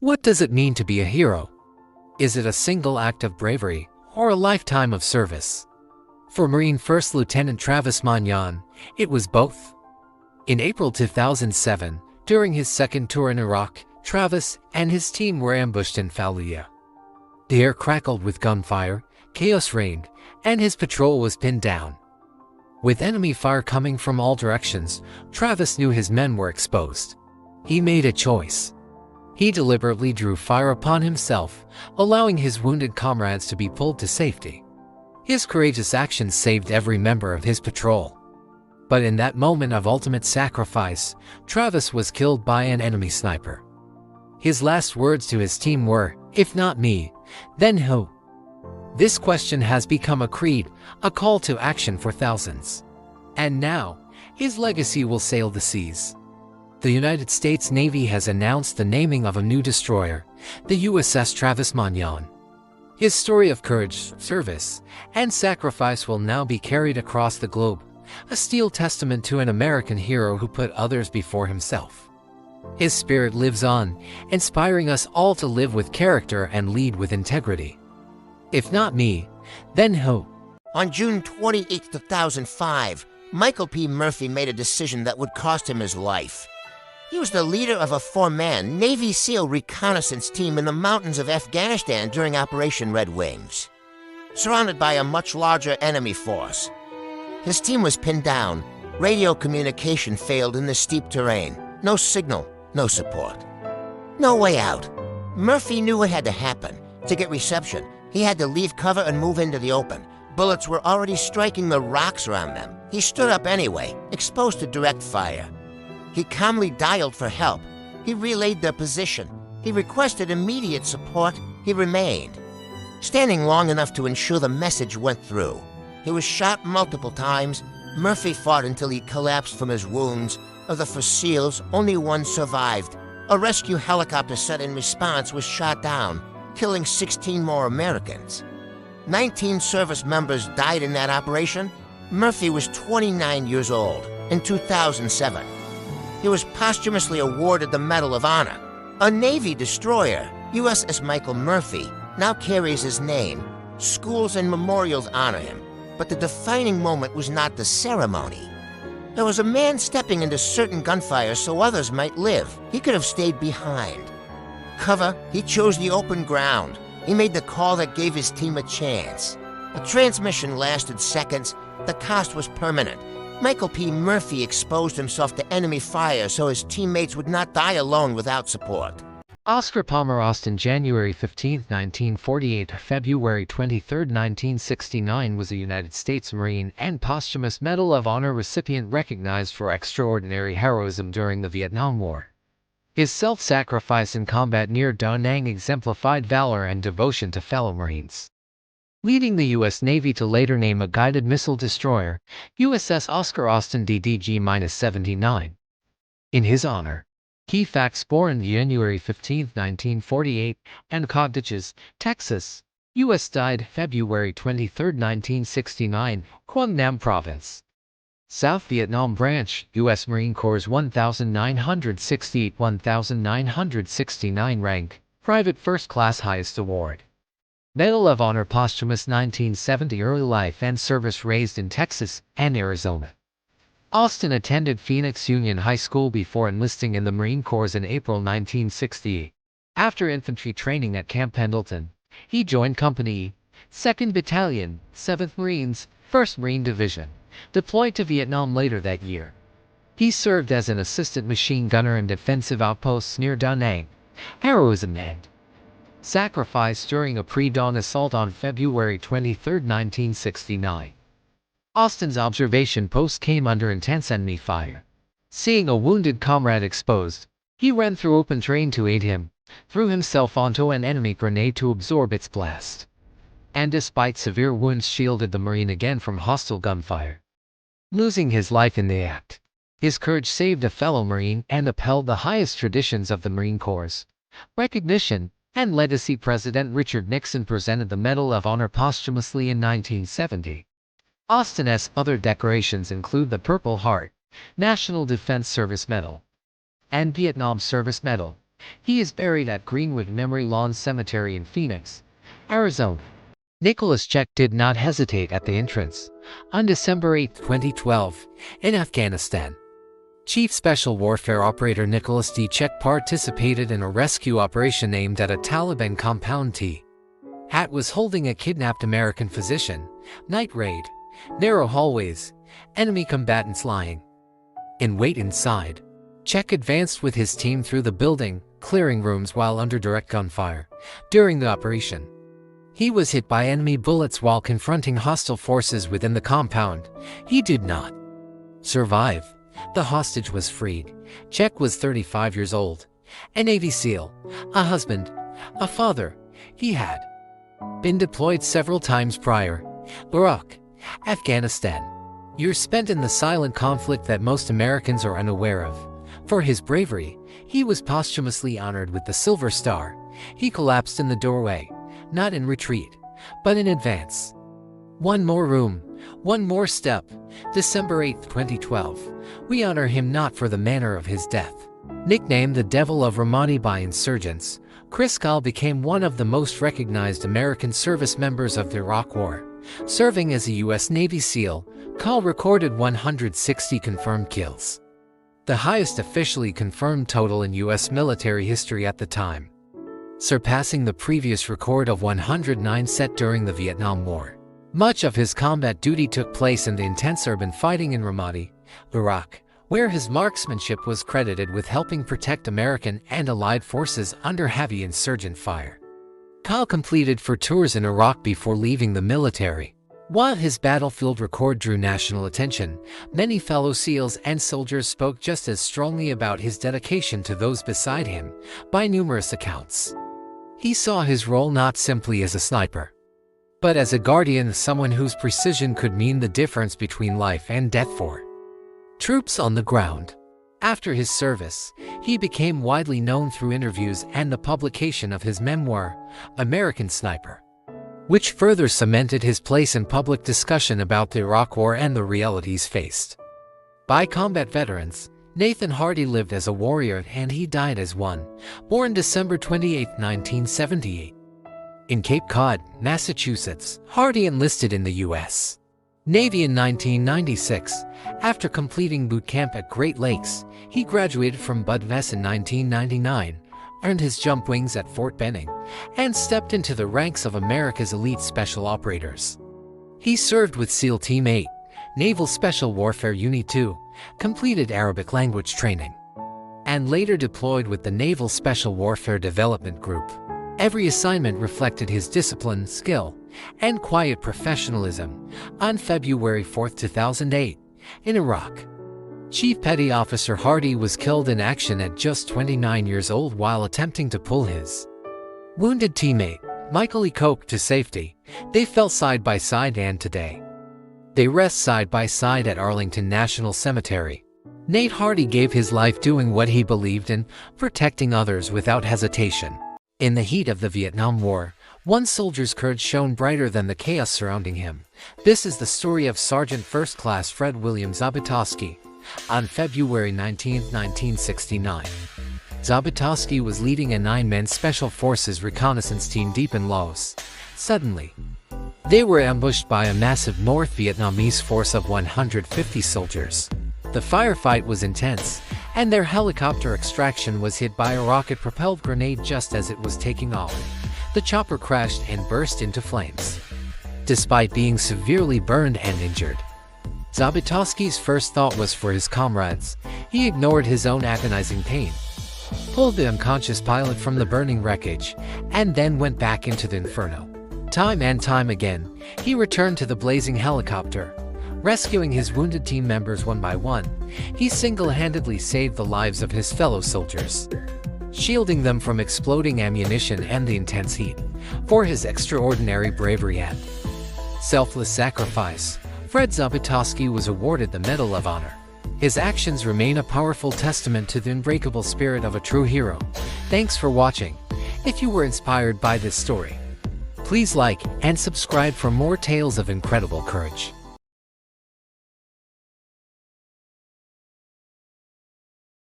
What does it mean to be a hero? Is it a single act of bravery or a lifetime of service? For Marine First Lieutenant Travis Magnan, it was both. In April 2007, during his second tour in Iraq, Travis and his team were ambushed in Fallujah. The air crackled with gunfire, chaos reigned, and his patrol was pinned down. With enemy fire coming from all directions, Travis knew his men were exposed. He made a choice. He deliberately drew fire upon himself, allowing his wounded comrades to be pulled to safety. His courageous actions saved every member of his patrol. But in that moment of ultimate sacrifice, Travis was killed by an enemy sniper. His last words to his team were, "If not me, then who?" This question has become a creed, a call to action for thousands. And now, his legacy will sail the seas. The United States Navy has announced the naming of a new destroyer, the USS Travis Magnan. His story of courage, service, and sacrifice will now be carried across the globe, a steel testament to an American hero who put others before himself. His spirit lives on, inspiring us all to live with character and lead with integrity. If not me, then who? On June 28, 2005, Michael P. Murphy made a decision that would cost him his life. He was the leader of a four-man Navy SEAL reconnaissance team in the mountains of Afghanistan during Operation Red Wings. Surrounded by a much larger enemy force, his team was pinned down. Radio communication failed in the steep terrain. No signal, no support. No way out. Murphy knew what had to happen. To get reception, he had to leave cover and move into the open. Bullets were already striking the rocks around them. He stood up anyway, exposed to direct fire. He calmly dialed for help. He relayed their position. He requested immediate support. He remained, standing long enough to ensure the message went through. He was shot multiple times. Murphy fought until he collapsed from his wounds. Of the four SEALs, only one survived. A rescue helicopter sent in response was shot down, killing 16 more Americans. 19 service members died in that operation. Murphy was 29 years old in 2007. He was posthumously awarded the Medal of Honor. A Navy destroyer, USS Michael Murphy, now carries his name. Schools and memorials honor him. But the defining moment was not the ceremony. There was a man stepping into certain gunfire so others might live. He could have stayed behind. Cover, he chose the open ground. He made the call that gave his team a chance. The transmission lasted seconds. The cost was permanent. Michael P. Murphy exposed himself to enemy fire so his teammates would not die alone without support. Oscar Palmer Austin, January 15, 1948 – February 23, 1969 was a United States Marine and posthumous Medal of Honor recipient recognized for extraordinary heroism during the Vietnam War. His self-sacrifice in combat near Da Nang exemplified valor and devotion to fellow Marines, leading the U.S. Navy to later name a guided missile destroyer, USS Oscar Austin DDG-79, in his honor. Key facts: born January 15, 1948, and Cottages, Texas, U.S. Died February 23, 1969, Quang Nam Province, South Vietnam Branch, U.S. Marine Corps 1968-1969 rank, Private First Class highest award. Medal of Honor posthumous 1970 early life and service raised in Texas and Arizona. Austin attended Phoenix Union High School before enlisting in the Marine Corps in April 1960. After infantry training at Camp Pendleton, he joined Company E, 2nd Battalion, 7th Marines, 1st Marine Division, deployed to Vietnam later that year. He served as an assistant machine gunner in defensive outposts near Da Nang. Heroism and sacrifice during a pre-dawn assault on February 23, 1969. Austin's observation post came under intense enemy fire. Seeing a wounded comrade exposed, he ran through open terrain to aid him, threw himself onto an enemy grenade to absorb its blast, and despite severe wounds shielded the Marine again from hostile gunfire, losing his life in the act. His courage saved a fellow Marine and upheld the highest traditions of the Marine Corps' recognition and legacy. President Richard Nixon presented the Medal of Honor posthumously in 1970. Austin's other decorations include the Purple Heart, National Defense Service Medal, and Vietnam Service Medal. He is buried at Greenwood Memory Lawn Cemetery in Phoenix, Arizona. Nicholas Chek did not hesitate at the entrance. On December 8, 2012, in Afghanistan, Chief Special Warfare Operator Nicholas D. Chek participated in a rescue operation aimed at a Taliban compound. Hat was holding a kidnapped American physician. Night raid. Narrow hallways. Enemy combatants lying in wait inside. Chek advanced with his team through the building, clearing rooms while under direct gunfire. During the operation, he was hit by enemy bullets while confronting hostile forces within the compound. He did not survive. The hostage was freed. Chek was 35 years old, a Navy SEAL, a husband, a father. He had been deployed several times prior. Iraq, Afghanistan. Years spent in the silent conflict that most Americans are unaware of. For his bravery, he was posthumously honored with the Silver Star. He collapsed in the doorway, not in retreat, but in advance. One more room, one more step. December 8, 2012. We honor him not for the manner of his death. Nicknamed the Devil of Ramadi by insurgents, Chris Kyle became one of the most recognized American service members of the Iraq War. Serving as a U.S. Navy SEAL, Kyle recorded 160 confirmed kills, the highest officially confirmed total in U.S. military history at the time, surpassing the previous record of 109 set during the Vietnam War. Much of his combat duty took place in the intense urban fighting in Ramadi, Iraq, where his marksmanship was credited with helping protect American and Allied forces under heavy insurgent fire. Kyle completed 4 tours in Iraq before leaving the military. While his battlefield record drew national attention, many fellow SEALs and soldiers spoke just as strongly about his dedication to those beside him. By numerous accounts, he saw his role not simply as a sniper, but as a guardian, someone whose precision could mean the difference between life and death for troops on the ground. After his service, he became widely known through interviews and the publication of his memoir, American Sniper, which further cemented his place in public discussion about the Iraq War and the realities faced by combat veterans. Nathan Hardy lived as a warrior and he died as one, born December 28, 1978. In Cape Cod, Massachusetts, Hardy enlisted in the U.S. Navy in 1996. After completing boot camp at Great Lakes, he graduated from Bud Vess in 1999, earned his jump wings at Fort Benning, and stepped into the ranks of America's elite special operators. He served with SEAL Team 8, Naval Special Warfare Unit 2, completed Arabic language training, and later deployed with the Naval Special Warfare Development Group. Every assignment reflected his discipline, skill, and quiet professionalism. On February 4, 2008, in Iraq, Chief Petty Officer Hardy was killed in action at just 29 years old while attempting to pull his wounded teammate, Michael E. Koch, to safety. They fell side by side and today they rest side by side at Arlington National Cemetery. Nate Hardy gave his life doing what he believed in, protecting others without hesitation. In the heat of the Vietnam War, one soldier's courage shone brighter than the chaos surrounding him. This is the story of Sergeant First Class Fred William Zabatoski. On February 19, 1969, Zabatoski was leading a 9-man Special Forces reconnaissance team deep in Laos. Suddenly, they were ambushed by a massive North Vietnamese force of 150 soldiers. The firefight was intense, and their helicopter extraction was hit by a rocket-propelled grenade just as it was taking off. The chopper crashed and burst into flames. Despite being severely burned and injured, Zabatoski's first thought was for his comrades. He ignored his own agonizing pain, pulled the unconscious pilot from the burning wreckage, and then went back into the inferno. Time and time again, he returned to the blazing helicopter, rescuing his wounded team members one by one. He single-handedly saved the lives of his fellow soldiers, shielding them from exploding ammunition and the intense heat. For his extraordinary bravery and selfless sacrifice, Fred Zabatoski was awarded the Medal of Honor. His actions remain a powerful testament to the unbreakable spirit of a true hero. Thanks for watching. If you were inspired by this story, please like and subscribe for more tales of incredible courage.